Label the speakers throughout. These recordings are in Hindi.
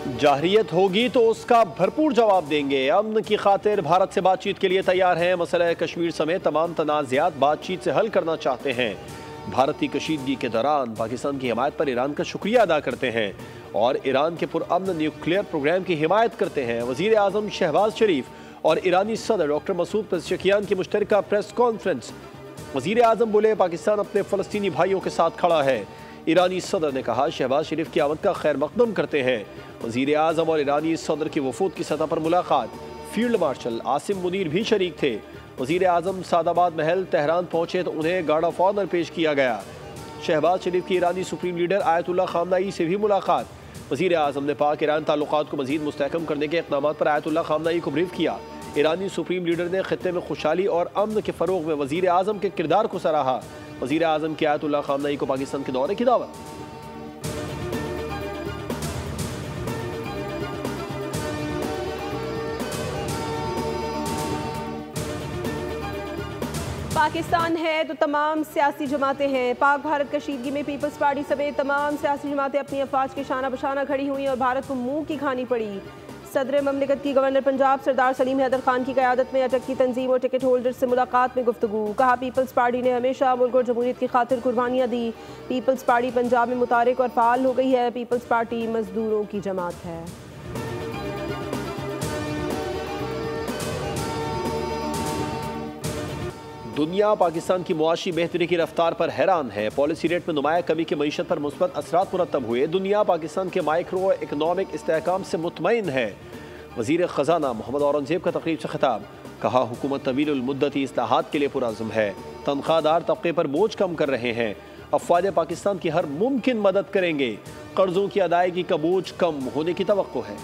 Speaker 1: जाहरियत होगी तो उसका भरपूर जवाब देंगे। अमन की खातिर भारत से बातचीत के लिए तैयार हैं। मसला कश्मीर समेत तमाम तनाज़ात बातचीत से हल करना चाहते हैं। भारतीय कशीदगी के दौरान पाकिस्तान की हिमायत पर ईरान का शुक्रिया अदा करते हैं और ईरान के पुरअमन न्यूक्लियर प्रोग्राम की हिमायत करते हैं। वज़ीर आज़म शहबाज शरीफ और ईरानी सदर डॉक्टर मसूद पेज़ेश्कियान की मुश्तरका प्रेस कॉन्फ्रेंस। वज़ीर आज़म बोले, पाकिस्तान अपने फ़लस्तीनी भाइयों के साथ खड़ा है। ईरानी सदर ने कहा, शहबाज शरीफ की आमद का खैर मकदम करते हैं। वज़ीर आज़म और ईरानी सदर की वफूद की सतह पर मुलाकात। फील्ड मार्शल आसिम मुनीर भी शरीक थे। वज़ीर आज़म सादाबाद महल तेहरान पहुँचे तो उन्हें गार्ड ऑफ ऑनर पेश किया गया। शहबाज शरीफ की ईरानी सुप्रीम लीडर आयतुल्लाह खामनाई से भी मुलाकात। वज़ीर आज़म ने पाक ईरान ताल्लुकात को मज़ीद मुस्तहकम करने के इक़दाम पर आयतुल्लाह खामनाई को ब्रीफ किया। ईरानी सुप्रीम लीडर ने खित्ते में खुशहाली और अमन के फ़रोग़ में वज़ीर आज़म के किरदार को सराहा। वज़ीर आज़म की आयतुल्लाह खामनाई को पाकिस्तान के दौरे की दावत।
Speaker 2: पाकिस्तान है तो तमाम सियासी जमातें हैं। पाक भारत कशीदगी में पीपल्स पार्टी समेत तमाम सियासी जमातें अपनी अफवाज के शाना बशाना खड़ी हुई और भारत को मुंह की खानी पड़ी। सदर ममलिकत की गवर्नर पंजाब सरदार सलीम हैदर खान की क़यादत में अटक की तंजीम और टिकट होल्डर से मुलाकात में गुफ्तगू। कहा, पीपल्स पार्टी ने हमेशा मुल्क और जमहूरियत की खातिर कुर्बानियाँ दी। पीपल्स पार्टी पंजाब में मुतारिक और फ़ाल हो गई है। पीपल्स पार्टी मजदूरों की जमात है।
Speaker 1: दुनिया पाकिस्तान की मुआशी बेहतरी की रफ्तार पर हैरान है। पॉलिसी रेट में नुमाया कमी की मईशत पर मुस्बत असरात मुरतब हुए। दुनिया पाकिस्तान के माइक्रो इकनॉमिक इस्तेहकाम से मुतमईन है। वज़ीर ख़जाना मोहम्मद औरंगज़ेब का तकरीब से खिताब। कहा, हुकूमत तवील मुद्दती इस्लाहात के लिए पुरअज़्म है। तनख्वाहदार तबके पर बोझ कम कर रहे हैं। अफ़वाज पाकिस्तान की हर मुमकिन मदद करेंगे। कर्ज़ों की अदायगी का बोझ कम होने की तवक्को है।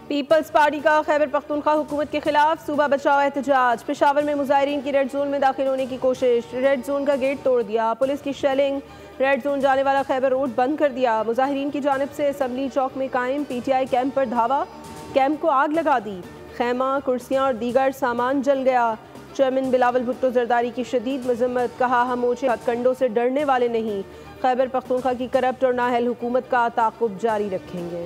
Speaker 2: पीपल्स पार्टी का खैबर पख्तूनख्वा हुकूमत के खिलाफ सूबा बचाओ एहतजाज। पेशावर में मुजाहिरीन की रेड जोन में दाखिल होने की कोशिश। रेड जोन का गेट तोड़ दिया। पुलिस की शेलिंग। रेड जोन जाने वाला खैबर रोड बंद कर दिया। मुजाहिरीन की जानिब से असम्बली चौक में कायम PTI कैंप पर धावा। कैंप को आग लगा दी। खैमा, कुर्सियाँ और दीगर सामान जल गया। चेयरमैन बिलावल भुट्टो जरदारी की शदीद मजम्मत। कहा, हम ओछे हथकंडों से डरने वाले नहीं। खैबर पख्तूनख्वा की करप्ट और नाअहल हुकूमत का ताक़ुब जारी रखेंगे।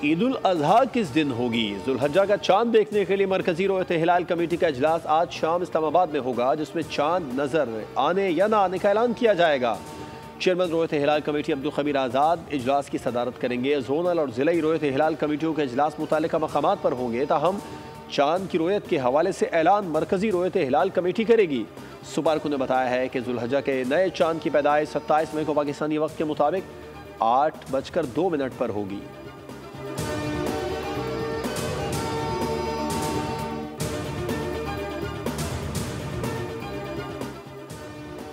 Speaker 1: ईद उल अजहा किस दिन होगी? जुल्हज्जा का चांद देखने के लिए मरकजी रोयत हिलाल कमेटी का इजलास आज शाम इस्लामाबाद में होगा, जिसमें चांद नजर आने या ना आने का ऐलान किया जाएगा। चेयरमैन रोयत हिलाल कमेटी अब्दुल खबीर आज़ाद इजलास की सदारत करेंगे। जोनल और ज़िलाई रोयत हिलाल कमेटियों के इजलास मुतालिका मकामात पर होंगे। ताहम चांद की रोयत के हवाले से ऐलान मरकजी रोयत हिलाल कमेटी करेगी। सुबारकू ने बताया है कि जुल्हज्जा के नए चांद की पैदाइश 27 मई को पाकिस्तानी वक्त के मुताबिक 8:02 पर होगी।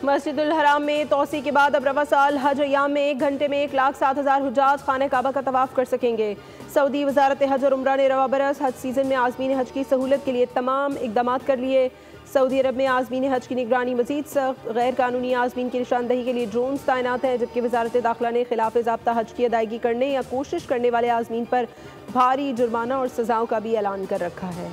Speaker 2: मस्जिदुल हराम में तोसी के बाद अब रवा साल हज अय्याम में 1 घंटे में 1,07,000 हुज्जाज खाने काबा का तवाफ कर सकेंगे। सऊदी वजारत हज और उम्रा ने रवा बरस हज सीज़न में आज़मीन हज की सहूलत के लिए तमाम इकदाम कर लिए। सऊदी अरब में आज़मीन हज की निगरानी मजीद सख्त। गैर कानूनी आज़मीन की निशानदही के लिए ड्रोन्स तैनात हैं, जबकि वजारत दाखिला ने खिलाफ ज़ाब्ता हज की अदायगी करने या कोशिश करने वाले आज़मीन पर भारी जुर्माना और सज़ाओं का भी ऐलान कर रखा है।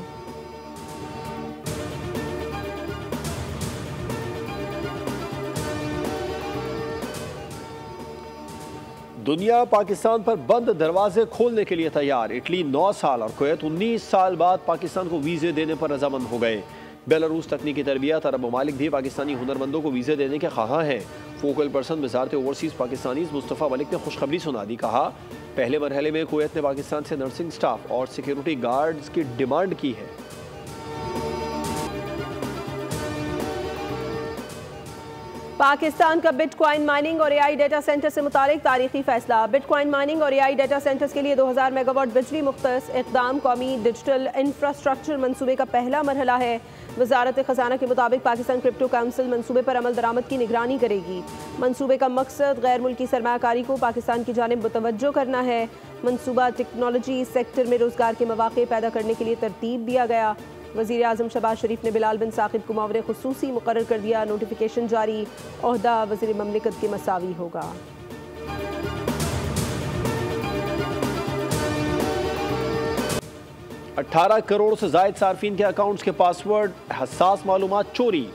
Speaker 1: दुनिया पाकिस्तान पर बंद दरवाजे खोलने के लिए तैयार। इटली 9 साल और कुवैत 19 साल बाद पाकिस्तान को वीज़े देने पर रजामंद हो गए। बेलारूस तकनीकी तरबियत अरब ममालिक भी पाकिस्तानी हुनरमंदों को वीज़े देने के ख्वाहां हैं। फोकल पर्सन वज़ारत ओवरसीज़ पाकिस्तानीज़ मुस्तफ़ा मलिक ने खुशखबरी सुना दी। कहा, पहले मरहले में कुवैत ने पाकिस्तान से नर्सिंग स्टाफ और सिक्योरिटी गार्ड्स की डिमांड की है।
Speaker 2: पाकिस्तान का बिटकॉइन माइनिंग और AI डेटा सेंटर से मुतालिक तारीखी फैसला। बिटकॉइन माइनिंग और AI डेटा सेंटर्स के लिए 2000 मेगावाट बिजली मुख्तस इक़दाम कौमी डिजिटल इंफ्रास्ट्रक्चर मनसूबे का पहला मरहला है। वजारत खजाना के मुताबिक पाकिस्तान क्रिप्टो काउंसिल मनसूबे पर अमल दरामद की निगरानी करेगी। मनसूबे का मकसद गैर मुल्की सरमायाकारी को पाकिस्तान की जानिब मुतवज्जो करना है। मनसूबा टेक्नोलॉजी सेक्टर में रोजगार के मौके पैदा करने के लिए तरतीब दिया गया। वज़ीर आज़म शहबाज शरीफ ने बिलाल बिन साकिब को मावरे खुसूसी मुकर्रर कर दिया। नोटिफिकेशन जारी। ओहदा वज़ीर ममलिकत के मसावी होगा।
Speaker 1: 18 करोड़ से जायद सार्फिन के अकाउंट्स के पासवर्ड हसास मालूमात चोरी,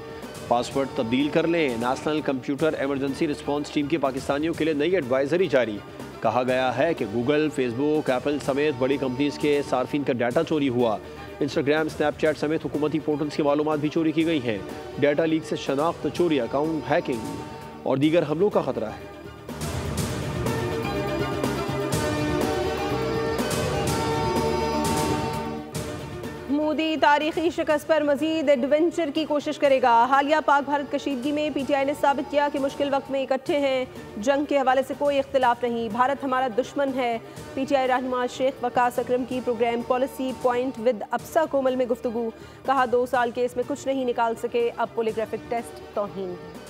Speaker 1: पासवर्ड तब्दील कर लें। National computer emergency response team की पाकिस्तानियों के लिए नई एडवाइजरी जारी। कहा गया है कि गूगल, फेसबुक, एप्पल समेत बड़ी कंपनीज के सार्फिन का डाटा चोरी हुआ। इंस्टाग्राम, स्नैपचैट समेत हुकूमती पोर्टल्स की मालूमात भी चोरी की गई हैं। डाटा लीक से शनाख्त चोरी, अकाउंट हैकिंग और दीगर हमलों का खतरा है।
Speaker 2: मोदी तारीखी शिकस्त पर मजीद एडवेंचर की कोशिश करेगा। हालिया पाक भारत कशीदगी में पीटीआई ने साबित किया कि मुश्किल वक्त में इकट्ठे हैं। जंग के हवाले से कोई इख्तिलाफ नहीं, भारत हमारा दुश्मन है। पीटीआई रहनुमा शेख वकास अकरम की प्रोग्राम पॉलिसी पॉइंट विद अफसा कोमल में गुफ्तगू। कहा 2 साल केस में कुछ नहीं निकाल सके, अब पॉलीग्राफिक टेस्ट तौहीन है।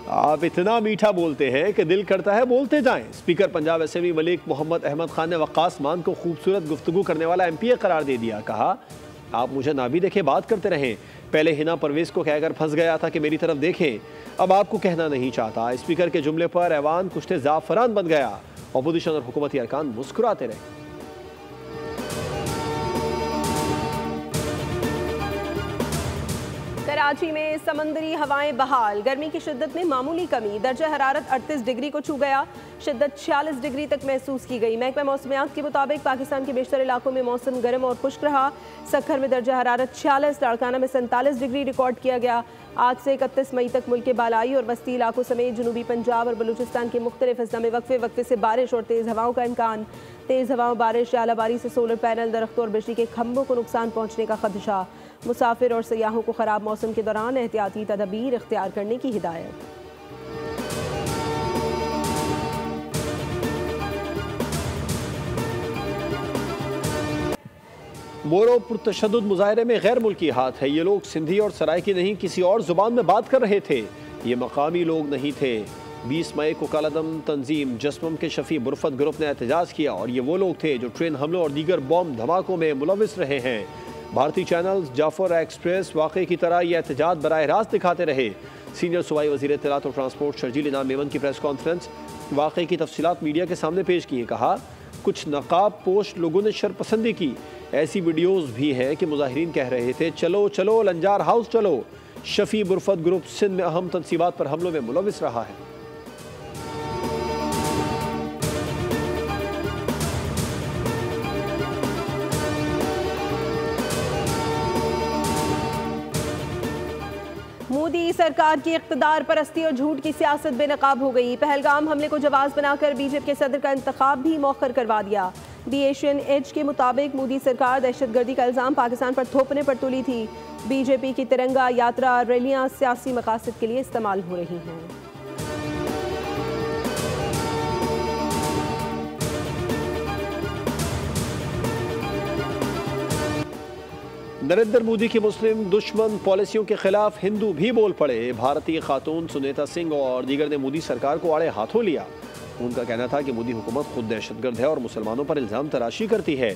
Speaker 1: आप इतना मीठा बोलते हैं कि दिल करता है बोलते जाएं। स्पीकर पंजाब असेंबली मलिक मोहम्मद अहमद खान ने वकास मान को खूबसूरत गुफ्तगू करने वाला एमपीए करार दे दिया। कहा, आप मुझे ना भी देखे बात करते रहें। पहले हिना परवेज को कहकर फंस गया था कि मेरी तरफ देखें, अब आपको कहना नहीं चाहता। स्पीकर के जुमले पर ऐवान कुश्ते जाफरान बन गया। अपोजिशन और हुकूमती अरकान मुस्कुराते रहे।
Speaker 2: कराची में समंदरी हवाएं बहाल, गर्मी की शिद्दत में मामूली कमी। दर्जा हरारत 38 डिग्री को छू गया, शिद्दत 46 डिग्री तक महसूस की गई। महकमा मौसमियात के मुताबिक पाकिस्तान के बेशतर इलाकों में मौसम गर्म और खुश्क रहा। सखर में दर्जा हरारत 46, लाड़काना में 47 डिग्री रिकॉर्ड किया गया। आज से 31 मई तक मुल्क के बालाई और वस्ती इलाकों समेत जनूबी पंजाब और बलूचिस्तान के मुख्तलिफ हिस्सों में वक्फे वक्फे से बारिश और तेज़ हवाओं का इम्कान। तेज़ हवाओं, बारिश, आलाबारी से सोलर पैनल, दरख्तों और बिजली के खंभों को नुकसान पहुँचने का खदशा। मुसाफिर और सयाहों को ख़राब मौसम के दौरान एहतियाती तदबीर इख्तियार करने की हिदायत।
Speaker 1: मोरो पुरतशद्दुद मुजाहरे में गैर मुल्की हाथ है। ये लोग सिंधी और सराइकी नहीं, किसी और जुबान में बात कर रहे थे। ये मकामी लोग नहीं थे। 20 मई को कालादम तंजीम जस्मम के शफी बुरफत ग्रुप ने एहतजाज किया और ये वो लोग थे जो ट्रेन हमलों और दीगर बॉम्ब धमाकों में मुलविस रहे हैं। भारतीय चैनल्स जाफर एक्सप्रेस वाक़े की तरह यह एहतजाज बराह रास्त दिखाते रहे। सीनियर सूबाई वज़ीर इत्तलात और ट्रांसपोर्ट शर्जील इनाम मेमन की प्रेस कॉन्फ्रेंस वाक़े की तफसीलात मीडिया के सामने पेश की। कहा, कुछ नकाब पोश लोगों ने शरपसंदी की। ऐसी वीडियोज़ भी हैं कि मुजाहिरीन कह रहे थे, चलो चलो लंजार हाउस चलो। शफी बुरफत ग्रुप सिंध में अहम तनसीबात पर हमलों में मुलविस रहा है।
Speaker 2: मोदी सरकार की इक़्तिदार परस्ती और झूठ की सियासत बेनकाब हो गई। पहलगाम हमले को जवाब बनाकर बीजेपी के सदर का इंतखाब भी मौखर करवा दिया। दी एशियन एज के मुताबिक मोदी सरकार दहशतगर्दी का इल्ज़ाम पाकिस्तान पर थोपने पर तुली थी। बीजेपी की तिरंगा यात्रा रैलियां सियासी मकासद के लिए इस्तेमाल हो रही हैं।
Speaker 1: नरेंद्र मोदी की मुस्लिम दुश्मन पॉलिसियों के खिलाफ हिंदू भी बोल पड़े। भारतीय खातून सुनीता सिंह और दीगर ने मोदी सरकार को आड़े हाथों लिया। उनका कहना था कि मोदी हुकूमत खुद दहशतगर्द है और मुसलमानों पर इल्ज़ाम तराशी करती है।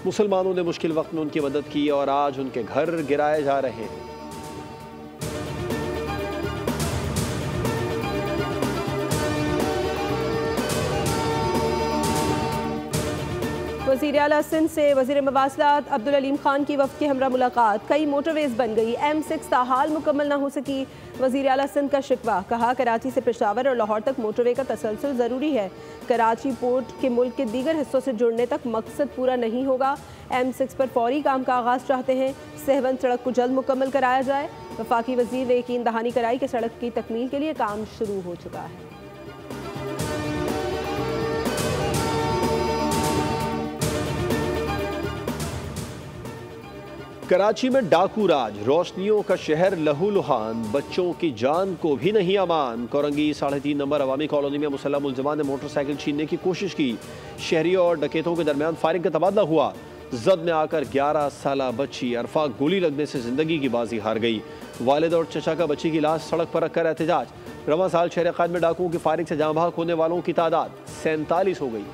Speaker 1: मुसलमानों ने मुश्किल वक्त में उनकी मदद की और आज उनके घर गिराए जा रहे हैं।
Speaker 2: वज़ीर आला सिंध से वज़ीर मवासलात अब्दुल अलीम खान की वफ़द की हमरा मुलाकात। कई मोटरवेज़ बन गई, M6 ताहाल मुकम्मल न हो सकी। वज़ीर आला सिंध का शिकवा। कहा, कराची से पेशावर और लाहौर तक मोटरवे का तसलसल ज़रूरी है। कराची पोर्ट के मुल्क के दीगर हिस्सों से जुड़ने तक मकसद पूरा नहीं होगा। M6 पर फौरी काम का आगाज़ चाहते हैं। सहवन सड़क को जल्द मुकम्मल कराया जाए। वफाकी वज़ीर ने यकीन दहानी कराई कि सड़क की तकमील के लिए काम शुरू हो चुका है।
Speaker 1: कराची में डाकू राज, रोशनियों का शहर लहूलुहान, बच्चों की जान को भी नहीं अमान। कोरंगी 3.5 नंबर अवामी कॉलोनी में मुसल्लह मुलजमान ने मोटरसाइकिल छीनने की कोशिश की। शहरियों और डकैतों के दरमियान फायरिंग का तबादला हुआ। जद में आकर 11 साला बच्ची अरफा गोली लगने से जिंदगी की बाजी हार गई। वालिद और चचा का बच्ची की लाश सड़क पर रखकर एहतजाज। रवां साल शहर क़ायद में डाकुओं की फायरिंग से जाँ बहक होने वालों की तादाद 47 हो गई।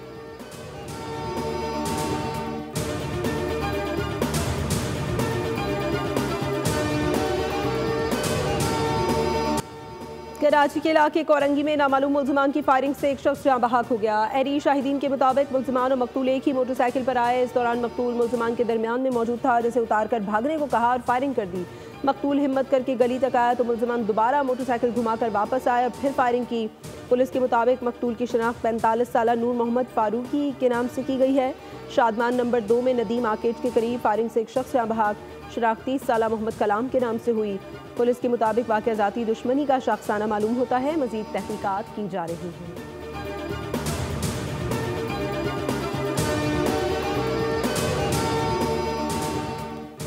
Speaker 2: कराची के इलाके कोरंगी में नामालूम मुल्ज़िमान की फायरिंग से एक शख्स जहाँ बहक हो गया। एहरी शाहिदीन के मुताबिक मुल्ज़िमान और मकतूल एक ही मोटरसाइकिल पर आए। इस दौरान मकतूल मुल्ज़िमान के दरमियान में मौजूद था, जिसे उतार कर भागने को कहा और फायरिंग कर दी। मकतूल हिम्मत करके गली तक आया तो मुल्ज़िमान दोबारा मोटरसाइकिल घुमाकर वापस आए और फिर फायरिंग की। पुलिस के मुताबिक मकतूल की शनाख्त 45 साला नूर मोहम्मद फारूकी के नाम से की गई है। शादमान नंबर 2 में नदीम आर्केड के करीब फायरिंग से एक शख्स जहाँ बहक शनाख्त 30 साला मोहम्मद कलाम के नाम से हुई। पुलिस के मुताबिक वाक़या ज़ाती दुश्मनी का शाखसाना मालूम होता है। मज़ीद तहकीकात की जा रही हैं।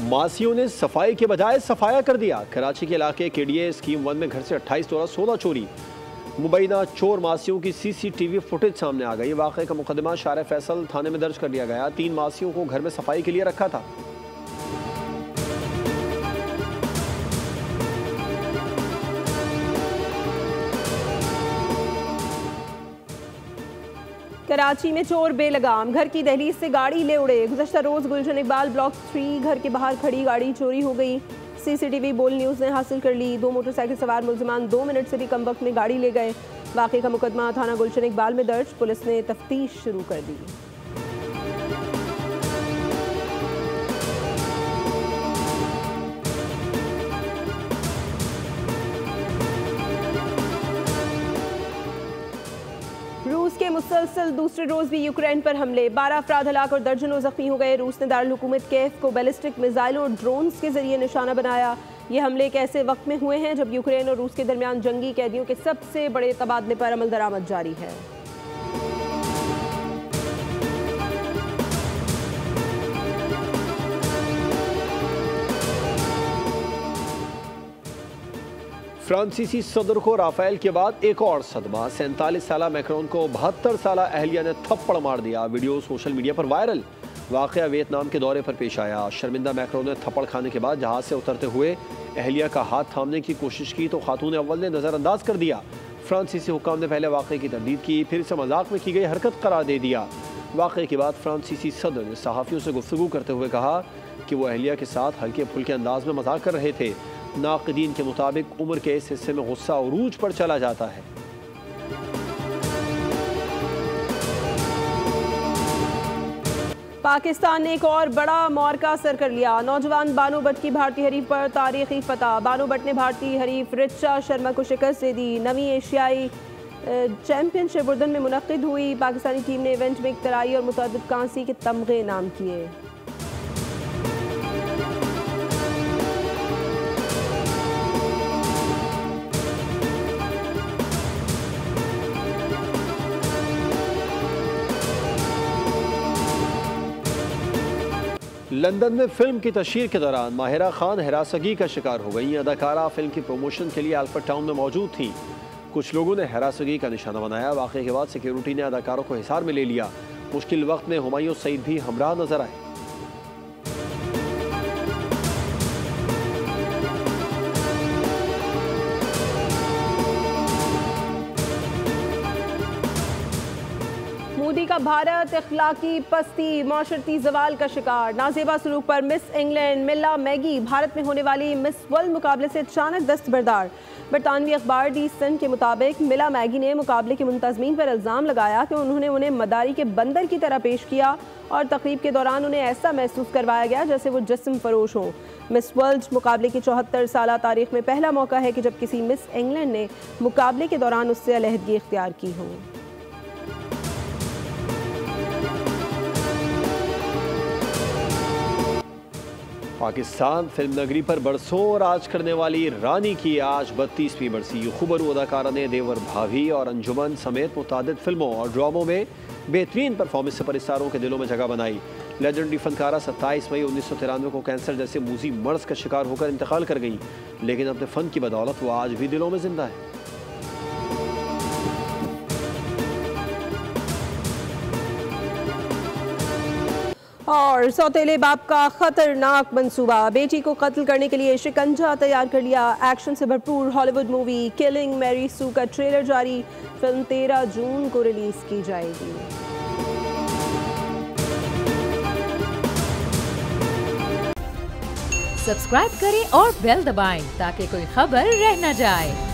Speaker 1: मासियों ने सफाई के बजाय सफाया कर दिया। कराची के इलाके केडीए स्कीम 1 में घर से 28 तोला सोना चोरी। मुबैना चोर मासियों की सीसीटीवी फुटेज सामने आ गई। वाक़े का मुकदमा शार फैसल थाने में दर्ज कर लिया गया। 3 मासियों को घर में सफाई के लिए रखा था।
Speaker 2: कराची में चोर बेलगाम, घर की दहलीज से गाड़ी ले उड़े। गुज़श्ता रोज़ गुलशन इकबाल ब्लॉक 3 घर के बाहर खड़ी गाड़ी चोरी हो गई। सीसीटीवी बोल न्यूज़ ने हासिल कर ली। 2 मोटरसाइकिल सवार मुल्ज़िमान 2 मिनट से भी कम वक्त में गाड़ी ले गए। वाक़े का मुकदमा थाना गुलशन इकबाल में दर्ज। पुलिस ने तफ्तीश शुरू कर दी। रूस के मुसलसल दूसरे रोज भी यूक्रेन पर हमले, 12 अफराद हलाक और दर्जनों जख्मी हो गए। रूस ने दारुल हुकूमत कीव को बैलिस्टिक मिसाइलों और ड्रोन्स के जरिए निशाना बनाया। ये हमले एक ऐसे वक्त में हुए हैं जब यूक्रेन और रूस के दरमियान जंगी कैदियों के सबसे बड़े तबादले पर अमल दरामद जारी है।
Speaker 1: फ्रांसीसी सदर को राफेल के बाद एक और सदमा। 47 साला मैक्रोन को 72 साला अहलिया ने थप्पड़ मार दिया। वीडियो सोशल मीडिया पर वायरल। वाक़या वियतनाम के दौरे पर पेश आया। शर्मिंदा मैक्रोन ने थप्पड़ खाने के बाद जहाज से उतरते हुए अहलिया का हाथ थामने की कोशिश की तो खातून अव्वल ने नज़रअंदाज कर दिया। फ्रांसीसी हुक्काम ने पहले वाक़े की तरदीद की, फिर इसे मजाक में की गई हरकत करार दे दिया। वाक़े के बाद फ्रांसीसी सदर ने सहाफ़ियों से गुफ्तगू करते हुए कहा कि वो अहलिया के साथ हल्के फुल्के अंदाज में मजाक कर रहे थे। नाक़दीन के मुताबिक उम्र के इस हिस्से में गुस्सा उरूज पर चला जाता है।
Speaker 2: पाकिस्तान ने एक और बड़ा मौका सर कर लिया। नौजवान बानो भट्ट की भारतीय हरीफ पर तारीखी फतह। बानो भट्ट ने भारतीय हरीफ रिचा शर्मा को शिकस्त दे दी। नवी एशियाई चैंपियनशिप उर्दन में मुनक्किद हुई। पाकिस्तानी टीम ने इवेंट में इख्तराई और मुतअद्दिद कांसी के तमगे नाम किए।
Speaker 1: लंदन में फिल्म की तशहीर के दौरान माहिरा खान हिरासगी का शिकार हो गई। अदाकारा फिल्म की प्रमोशन के लिए अल्फ्रेड टाउन में मौजूद थी। कुछ लोगों ने हिरासगी का निशाना बनाया। वाक़े के बाद सिक्योरिटी ने अदाकारों को हिसार में ले लिया। मुश्किल वक्त में हुमायूं सईद भी हमराह नजर आए।
Speaker 2: मोदी का भारत इखलाकी पस्ती माशरती जवाल का शिकार। नाजेबा सलूक पर मिस इंग्लैंड मिला मैगी भारत में होने वाली मिस वर्ल्ड मुकाबले से अचानक दस्तबरदार। बरतानवी अखबार दी सन के मुताबिक मिला मैगी ने मुकाबले के मुंतजमीन पर इल्ज़ाम लगाया कि उन्होंने उन्हें मदारी के बंदर की तरह पेश किया और तकरीब के दौरान उन्हें ऐसा महसूस करवाया गया जैसे वो जिस्म फरोश हों। मिस वर्ल्ड मुकाबले की 74 साला तारीख में पहला मौका है कि जब किसी मिस इंग्लैंड ने मुकाबले के दौरान उससे अलहदगी इख्तियार की हो।
Speaker 1: पाकिस्तान फिल्म नगरी पर बरसों राज करने वाली रानी की आज 32वीं बरसी। खुबरू अदाकारा ने देवर भाभी और अंजुमन समेत मुतादिद फिल्मों और ड्रामों में बेहतरीन परफॉर्मेंस से परिसारों के दिलों में जगह बनाई। लेजेंडरी फनकारा 27 मई 1993 को कैंसर जैसे मूजी मर्ज का शिकार होकर इंतकाल कर गई, लेकिन अपने फ़न की बदौलत वो आज भी दिलों में जिंदा है।
Speaker 2: और सौतेले बाप का खतरनाक मंसूबा, बेटी को कत्ल करने के लिए शिकंजा तैयार कर लिया। एक्शन से भरपूर हॉलीवुड मूवी किलिंग मैरी सू का ट्रेलर जारी। फिल्म 13 जून को रिलीज की जाएगी।
Speaker 3: सब्सक्राइब करें और बेल दबाएं ताकि कोई खबर रह न जाए।